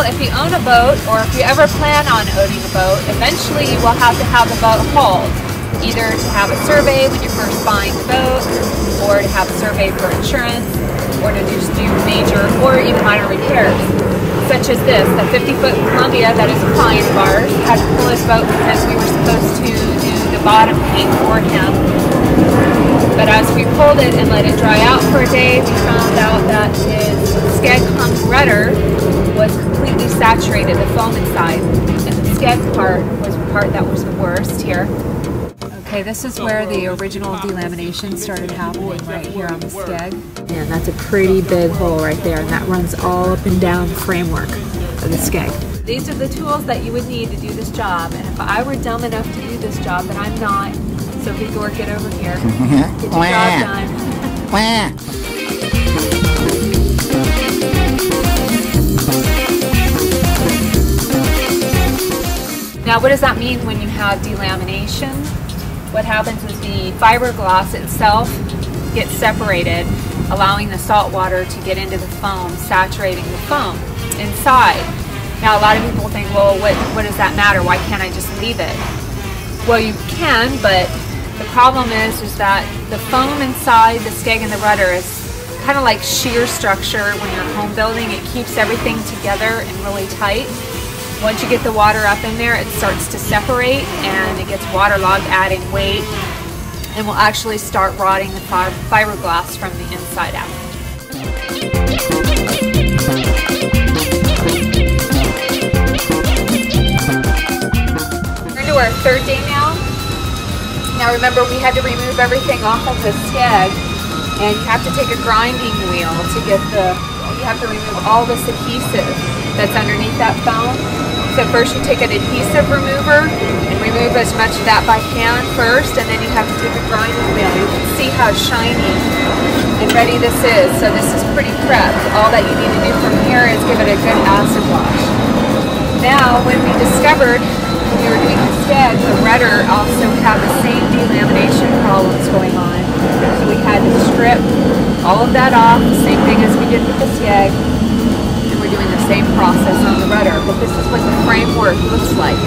Well, if you own a boat, or if you ever plan on owning a boat, eventually you will have to have the boat hauled. Either to have a survey when you're first buying the boat, or to have a survey for insurance, or to just do major or even minor repairs. Such as this, the 50-foot Columbia that is a client of ours, had to pull his boat because we were supposed to do the bottom paint for him. But as we pulled it and let it dry out for a day, we found out that his skeg hump rudder was completely saturated, the foam inside. And the skeg part was the part that was the worst here. Okay, this is where the original delamination started happening, right here on the skeg. And that's a pretty big hole right there, and that runs all up and down the framework of the skeg. These are the tools that you would need to do this job, and if I were dumb enough to do this job, but I'm not, so Vigor, get over here. Get your job done. Now, what does that mean when you have delamination? What happens is the fiberglass itself gets separated, allowing the salt water to get into the foam, saturating the foam inside. Now, a lot of people think, well, what does that matter? Why can't I just leave it? Well, you can, but the problem is that the foam inside the skeg and the rudder is kind of like shear structure when you're home building. It keeps everything together and really tight. Once you get the water up in there, it starts to separate and it gets waterlogged, adding weight, and will actually start rotting the fiberglass from the inside out. We're into our third day now. Now remember, we had to remove everything off of the skeg, and you have to take a grinding wheel to get you have to remove all this adhesive that's underneath that foam. So first you take an adhesive remover and remove as much of that by hand first, and then you have to take a grinding wheel. You can see how shiny and ready this is. So this is pretty prepped. All that you need to do from here is give it a good acid wash. Now, when we discovered when we were doing the skeg, the rudder also had the same delamination problems going on. So we had to strip all of that off, the same thing as we did with the skeg. Doing the same process on the rudder, but this is what the framework looks like.